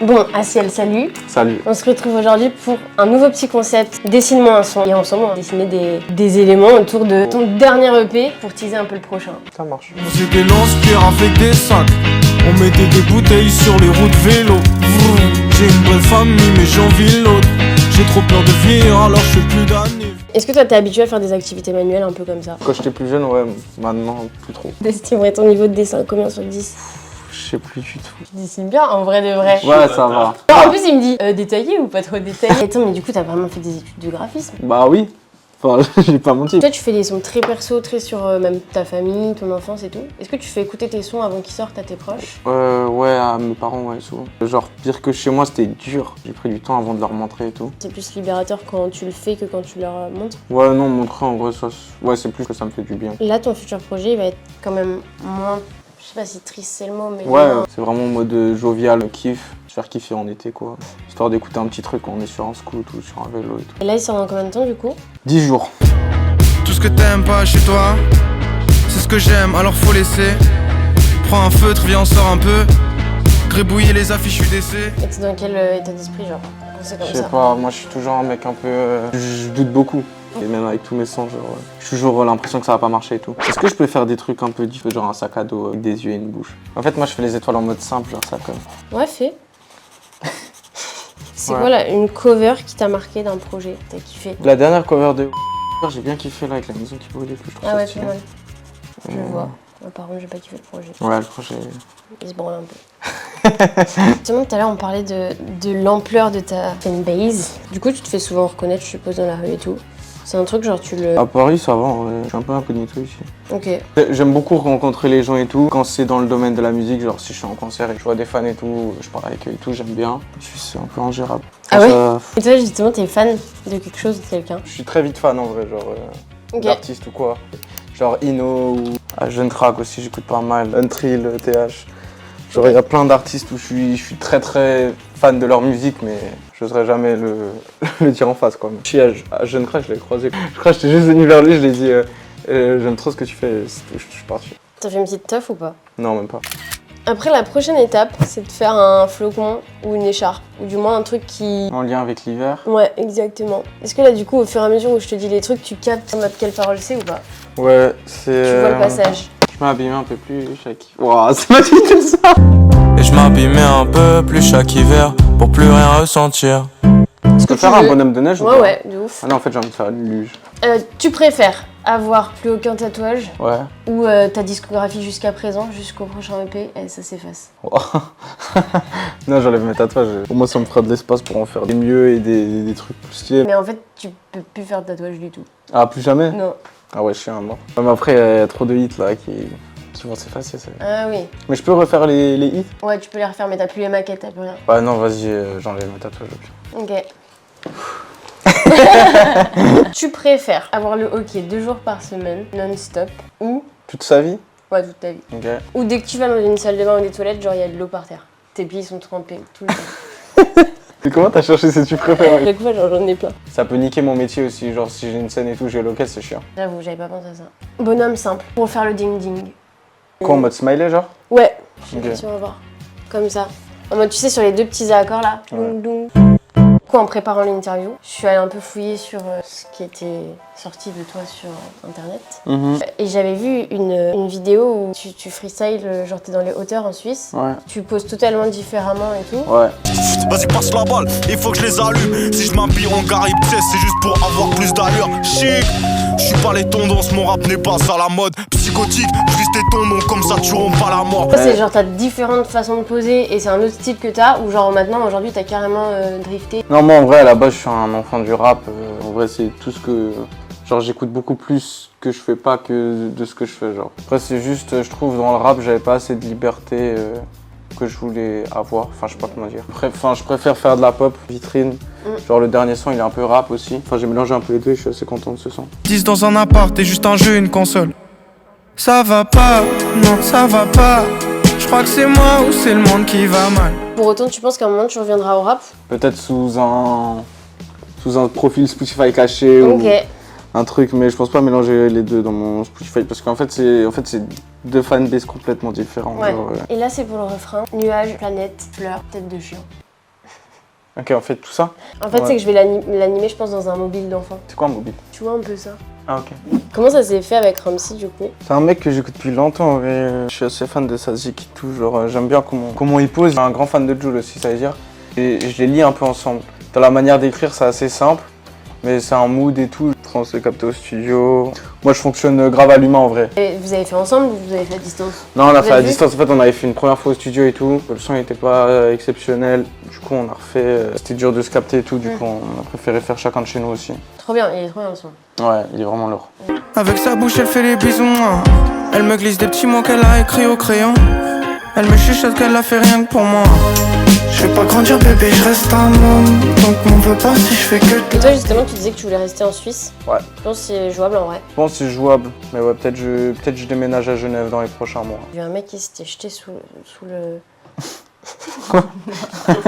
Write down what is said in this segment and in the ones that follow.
Bon, Asiel, salut. Salut. On se retrouve aujourd'hui pour un nouveau petit concept. Dessine-moi un son. Et ensemble, on va dessiner des éléments autour de ton dernier EP pour teaser un peu le prochain. Ça marche. On faisait des lance-pierres avec des sacs. On mettait des bouteilles sur les routes vélo. J'ai une bonne famille mais j'envie l'autre. J'ai trop peur de vieillir alors je fais plus d'années. Est-ce que toi t'es habitué à faire des activités manuelles un peu comme ça? Quand j'étais plus jeune, ouais, maintenant plus trop. T'estimerais ton niveau de dessin combien sur 10? Je sais plus du tout. Tu dessines bien en vrai de vrai. Ouais, ça va. En plus il me dit détaillé ou pas trop détaillé. Attends, mais du coup t'as vraiment fait des études de graphisme? Bah oui. Enfin, j'ai pas menti. Toi tu fais des sons très perso, très sur même ta famille, ton enfance et tout. Est-ce que tu fais écouter tes sons avant qu'ils sortent à tes proches? Ouais, à mes parents, ouais, souvent. Genre, pire que chez moi, c'était dur. J'ai pris du temps avant de leur montrer et tout. C'est plus libérateur quand tu le fais que quand tu leur montres? Ouais, non, montrer en vrai, ça, ouais, c'est plus que ça me fait du bien. Là ton futur projet il va être quand même moins, je sais pas si triste c'est le mot, mais Ouais, moins... c'est vraiment en mode jovial, kiff. Se faire kiffer en été, quoi. Histoire d'écouter un petit truc quand on est sur un scoot ou sur un vélo et tout. Et là il sort dans combien de temps du coup? 10 jours. Tout ce que t'aimes pas chez toi, c'est ce que j'aime, alors faut laisser. Prends un feutre, viens on sort un peu. Gribouiller les affiches UDC. Et t'es dans quel état d'esprit genre? C'est comme Je sais ça. pas, moi je suis toujours un mec un peu... je doute beaucoup. Et même avec tous mes sons, genre, j'ai toujours l'impression que ça va pas marcher et tout. Est-ce que je peux faire des trucs un peu différents, genre un sac à dos avec des yeux et une bouche? En fait, moi je fais les étoiles en mode simple, genre ça comme... Ouais, fais. C'est Ouais. quoi là, une cover qui t'a marqué d'un projet? T'as kiffé? La dernière cover de... J'ai bien kiffé là avec la maison qui brûlait, je trouve Ah ça ouais, stylé. pas mal. Je vois. Moi, par contre, j'ai pas kiffé le projet. Ouais, le projet... Il se branle un peu. Justement, tout à l'heure, on parlait de l'ampleur de ta fanbase. Du coup, tu te fais souvent reconnaître, je suppose, dans la rue et tout. C'est un truc genre tu le... À Paris, ça va, en vrai. Je suis un peu incognito ici. Ok. J'aime beaucoup rencontrer les gens et tout. Quand c'est dans le domaine de la musique, genre si je suis en concert et que je vois des fans et tout, je parle avec eux et tout, j'aime bien. C'est un peu ingérable. Ah ouais? Ça, Et toi, justement, t'es fan de quelque chose, de quelqu'un? je suis très vite fan en vrai, genre Ok. d'artistes ou quoi. Genre Ino ou Jeune Track aussi, j'écoute pas mal. Untrill, TH. Genre il y a plein d'artistes où je suis très très fan de leur musique, mais j'oserais jamais le dire en face quoi. Je suis à Jeune Track, je l'ai croisé. Je crois que j'étais juste venu vers lui, je lui ai dit j'aime trop ce que tu fais, c'est tout, je suis parti. T'as fait une petite teuf ou pas? Non, même pas. Après, la prochaine étape, c'est de faire un flocon ou une écharpe. Ou du moins un truc qui... En lien avec l'hiver. Ouais, exactement. Est-ce que là, du coup, au fur et à mesure où je te dis les trucs, tu captes en mode quelle parole c'est ou pas? Ouais, c'est. Tu vois le passage. Je m'habille un peu plus chaque. Waouh, c'est pas du tout ça! Et je m'abîmais un peu plus chaque hiver pour plus rien ressentir. Tu peux faire un bonhomme de neige ou Ouais, pas? ouais, de ouf. Ah non, en fait, j'ai envie de faire une luge. Tu préfères avoir plus aucun tatouage Ouais. ou ta discographie jusqu'à présent, jusqu'au prochain EP, et ça s'efface? Non, j'enlève mes tatouages. Pour moi, ça me fera de l'espace pour en faire des mieux et des trucs plus stylés. Mais en fait, tu peux plus faire de tatouage du tout. Ah, plus jamais? Non. Ah ouais, je suis un mort. Mais après, il y a trop de hits là qui vont s'effacer. Ah oui. Mais je peux refaire les hits? Ouais, tu peux les refaire, mais t'as plus les maquettes, t'as plus rien. Ouais, non, vas-y, j'enlève mes tatouages. Ok. Tu préfères avoir le hockey 2 jours par semaine, non-stop, ou... Toute sa vie? Ouais, toute ta vie. Ok. Ou dès que tu vas dans une salle de bain ou des toilettes, genre il y a de l'eau par terre. Tes pieds sont trempés tout le temps. Et comment t'as cherché ce que tu préfères? Chaque fois, genre j'en ai plein. Ça peut niquer mon métier aussi. Genre, si j'ai une scène et tout, j'ai l'occasion, c'est chiant. J'avoue, j'avais pas pensé à ça. Bonhomme simple, pour faire le ding-ding. Quoi, en mode smiley, genre? Ouais, je sais Ok. pas si on va voir. Comme ça. En mode, tu sais, sur les 2 petits accords là. Ouais. Doum, doum. Du coup, en préparant l'interview, je suis allée un peu fouiller sur ce qui était sorti de toi sur internet. Et j'avais vu une vidéo où tu freestyles, genre t'es dans les hauteurs en Suisse. Ouais. Tu poses totalement différemment et tout. Ouais. Vas-y passe la balle, il faut que je les allume. Si je m'habille en Gary Priest, c'est juste pour avoir plus d'allure. Chic, je suis pas les tendances, mon rap n'est pas à la mode. Psychotique, je vise tes tendons comme ça tu romps pas la mort. Toi, c'est genre t'as différentes façons de poser et c'est un autre style que t'as ou genre maintenant aujourd'hui t'as carrément drifté. Non, moi en vrai, à la base, je suis un enfant du rap. En vrai, c'est tout ce que. Genre, j'écoute beaucoup plus que je fais pas que de ce que je fais. Genre. Après, c'est juste, je trouve, dans le rap, j'avais pas assez de liberté que je voulais avoir. Enfin, je sais pas comment dire. Enfin, je préfère faire de la pop, vitrine. Genre, le dernier son, il est un peu rap aussi. Enfin, j'ai mélangé un peu les deux, je suis assez content de ce son. 10 dans un appart, t'es juste un jeu, une console. Ça va pas, non, ça va pas. Je crois que c'est moi ou c'est le monde qui va mal. Pour autant, tu penses qu'à un moment tu reviendras au rap? Peut-être sous un profil Spotify caché ou Ok. un truc, mais je pense pas mélanger les deux dans mon Spotify parce qu'en fait, c'est 2 fanbases complètement différents. Ouais. Genre, Et là, c'est pour le refrain. Nuages, planète, fleurs, tête de chien. Ok, on fait tout ça. En fait, Ouais. c'est que je vais l'animer, je pense, dans un mobile d'enfant. C'est quoi un mobile? Tu vois un peu ça. Ah ok. Comment ça s'est fait avec Ramsey du coup? C'est un mec que j'écoute depuis longtemps, je suis assez fan de sa zik et tout, genre j'aime bien comment il pose. Je suis un grand fan de Jul aussi, ça veut dire. Et je les lis un peu ensemble. Dans la manière d'écrire, c'est assez simple, mais c'est un mood et tout. On s'est capté au studio. Moi je fonctionne grave à l'humain en vrai. Et vous avez fait ensemble ou vous avez fait à distance? Non, on a Vous fait à avez vu? distance, en fait on avait fait une première fois au studio et tout. Le son n'était pas exceptionnel, du coup on a refait. C'était dur de se capter et tout, du coup on a préféré faire chacun de chez nous aussi. Trop bien, il est trop bien le son. Ouais, il est vraiment lourd. Avec sa bouche elle fait les bisous, moi. Elle me glisse des petits mots qu'elle a écrits au crayon. Elle me chuchote qu'elle a fait rien que pour moi. Je vais pas grandir bébé, je reste un homme. Donc m'en veux pas si je fais que Et toi justement tu disais que tu voulais rester en Suisse. Ouais. Je pense que c'est jouable en vrai. Je pense que c'est jouable, mais ouais, peut-être je déménage à Genève dans les prochains mois. Il y a un mec qui s'était jeté sous le...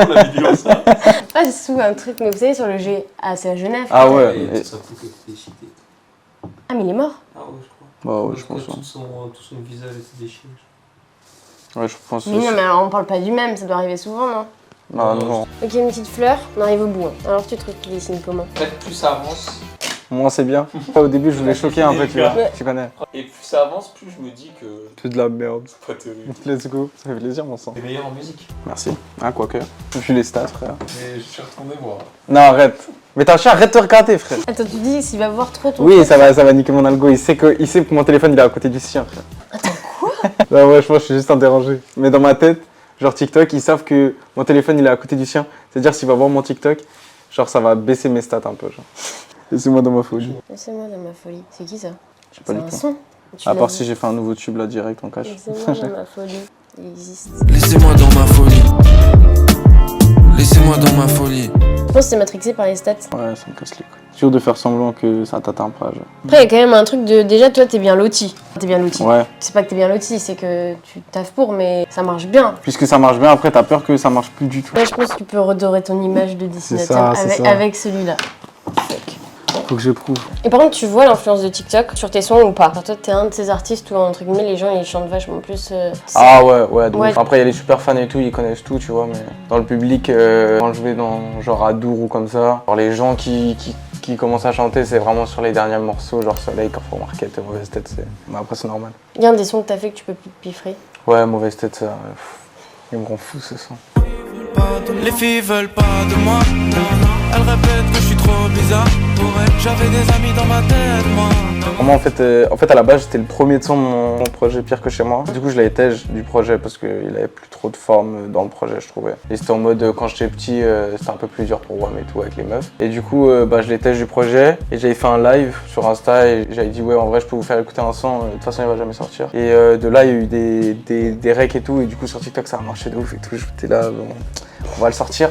La vidéo, ça. Pas sous un truc, mais vous savez sur le G. Ah c'est à Genève. Ah ouais, Et mais... tout ça pour que t'es cheaté. Ah mais il est mort. Ah ouais, je crois. Bah ouais, je Parce pense. que tout son visage était déchiré. Ouais, je pense Mais non mais alors, on parle pas du même, ça doit arriver souvent non? Ah non. Ok, une petite fleur, on arrive au bout. Hein. Alors tu trouves qu'il dessine comment? En fait, plus ça avance, Moi c'est bien. Au début je voulais choquer un peu, tu vois. Ouais. Tu connais. et plus ça avance, plus je me dis que C'est de la merde. c'est pas terrible. Let's go. Ça fait plaisir mon sang. T'es meilleur en musique. Merci. Ah quoique. Vu les stats frère. Mais je suis retourné voir. Non arrête. Mais t'as un chien, arrête de te regarder frère. Attends, tu dis s'il va voir trop ton... Oui, ça va niquer mon algo. Il sait que mon téléphone il est à côté du sien frère. Attends, quoi? Bah ouais, je pense que je suis juste un dérangé. Mais dans ma tête, genre TikTok, ils savent que mon téléphone il est à côté du sien. C'est-à-dire s'il va voir mon TikTok, genre ça va baisser mes stats un peu genre. Laissez-moi dans ma folie. Laissez-moi dans ma folie. C'est qui ça? Je sais pas C'est du un tout. son? Tu À l'as part dit. si j'ai fait un nouveau tube là direct en cache. Laissez-moi dans ma folie. Il existe. Laissez-moi dans ma folie. Laissez-moi dans ma folie. Je pense que c'est matrixé par les stats. Ouais, ça me casse les couilles. Sûr de faire semblant que ça t'atteint pas. Genre. Après, il y a quand même un truc de... Déjà, toi, t'es bien loti. T'es bien loti. Ouais. C'est pas que t'es bien loti, c'est que tu taffes pour, mais ça marche bien. Puisque ça marche bien, après t'as peur que ça marche plus du tout. Là, je pense que tu peux redorer ton image de dessinateur c'est avec, ça. avec celui-là. Faut que j'éprouve. Et par contre, tu vois l'influence de TikTok sur tes sons ou pas? Enfin, toi, t'es un de ces artistes où, entre guillemets, les gens, ils chantent vachement plus... Ah ouais, de Ouais. ouf. Après il y a les super fans et tout, ils connaissent tout, tu vois, mais dans le public, quand je vais dans genre à Dour ou comme ça, genre les gens qui commencent à chanter, c'est vraiment sur les derniers morceaux, genre Soleil, Carrefour Market, Mauvaise Tête, c'est... Mais après c'est normal. Il y a un des sons que t'as fait que tu peux plus te piffrer. Ouais, Mauvaise Tête, ça... Il me rend fou ce son. Les filles veulent pas de moi. Elles répètent que je suis trop bizarre. Pour elles, j'avais des amis dans ma tête, moi. Vraiment, en fait, à la base, j'étais le premier de son de mon projet Pire que chez moi. Du coup, je l'ai tège du projet parce qu'il avait plus trop de forme dans le projet, je trouvais. Et c'était en mode, quand j'étais petit, c'était un peu plus dur pour WAM et tout avec les meufs. Et du coup, je l'ai tège du projet et j'avais fait un live sur Insta et j'avais dit, ouais, en vrai, je peux vous faire écouter un son, de toute façon, il va jamais sortir. Et de là, il y a eu des recs et tout. Et du coup, sur TikTok, ça a marché de ouf et tout. J'étais là, bon, on va le sortir.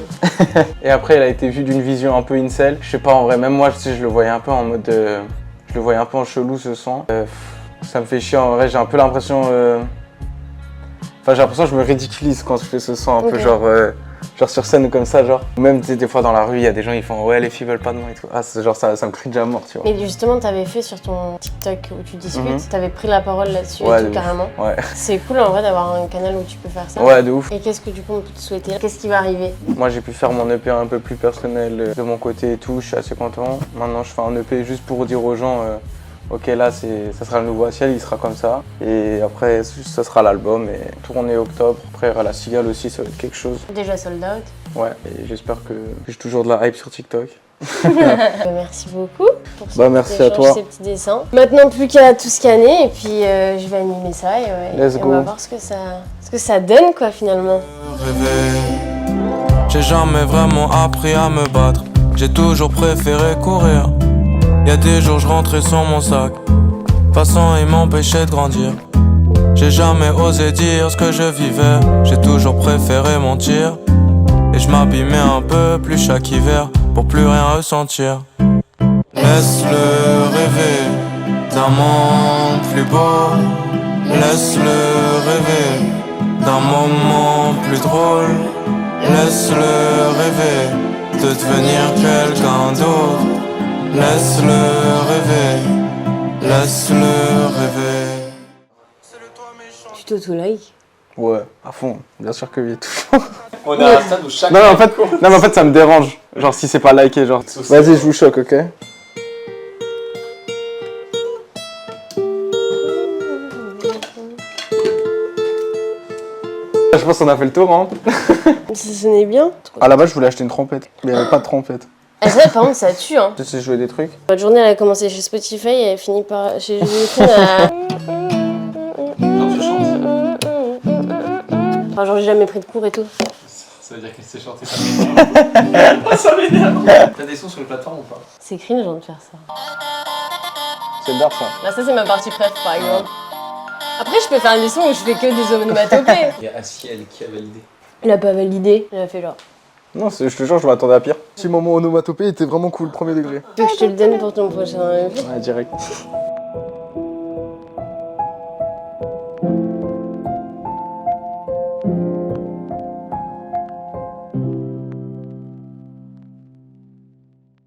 Et après, elle a été vue d'une vision un peu incel. Je sais pas, en vrai, même moi, tu sais, je le voyais un peu en mode. Je le voyais un peu en chelou ce son. Ça me fait chier, en vrai, j'ai un peu l'impression. Enfin, j'ai l'impression que je me ridiculise quand je fais ce son, un peu Ok. genre sur scène ou comme ça, genre. Ou même, tu sais, des fois dans la rue, il y a des gens, ils font ouais, les filles veulent pas de moi et tout. Ah, c'est genre, ça me crie déjà à mort, tu vois. Mais justement, t'avais fait sur ton TikTok où tu discutes, Mhm. t'avais pris la parole là-dessus Ouais, et de tout, ouf. carrément. Ouais. C'est cool en vrai d'avoir un canal où tu peux faire ça. Ouais, de ouf. Et qu'est-ce que du coup on peut te souhaiter? Qu'est-ce qui va arriver? Moi, j'ai pu faire mon EP un peu plus personnel de mon côté et tout, je suis assez content. Maintenant, je fais un EP juste pour dire aux gens, ok, là, ça sera le nouveau Ciel, il sera comme ça. Et après, ça sera l'album et tourné octobre. Après, il y aura la Cigale aussi, ça va être quelque chose. Déjà sold out. Ouais, et j'espère que j'ai toujours de la hype sur TikTok. Merci beaucoup pour ce Bah, petit merci à échange, toi. ces petits dessins. Maintenant, plus qu'à tout scanner et puis je vais animer ça et, Let's et on va go. voir ce que ça donne quoi finalement. Rêver. J'ai jamais vraiment appris à me battre. J'ai toujours préféré courir. Y'a des jours je rentrais sans mon sac. Façon il m'empêchait de grandir. J'ai jamais osé dire ce que je vivais. J'ai toujours préféré mentir. Et je m'abîmais un peu plus chaque hiver pour plus rien ressentir. Laisse-le rêver d'un monde plus beau. Laisse-le rêver d'un moment plus drôle. Laisse-le rêver de devenir quelqu'un d'autre. Laisse-le rêver, laisse-le rêver. Tu t'auto-like. Ouais, à fond, bien sûr que oui, toujours. On est à un stade où chaque. Non, mais en fait, ça me dérange. Genre, si c'est pas liké, genre. Vas-y, je vous choque, ok? Je pense qu'on a fait le tour, hein. Ça sonnait bien. À la base, je voulais acheter une trompette, mais il n'y avait pas de trompette. Ah, c'est vrai, par contre, ça tue, hein. Tu sais jouer des trucs? Notre journée, elle a commencé chez Spotify et elle finit par chez Joséphine à... Non, tu chantes. Enfin, genre, j'ai jamais pris de cours et tout. Ça veut dire qu'elle sait chanter, ça m'énerve. Ça m'énerve. T'as des sons sur les plateformes ou pas? C'est cringe de faire ça. C'est bizarre, ça. Là, ça, c'est ma partie préf, par exemple. Après, je peux faire des sons où je fais que des onomatopées. Il y a Aciel qui a validé. Il a pas validé, il a fait genre. Non, je te jure, je m'attendais à pire. Petit moment onomatopée était vraiment cool, premier degré. Tu veux que je te le donne pour ton prochain... Ouais, direct.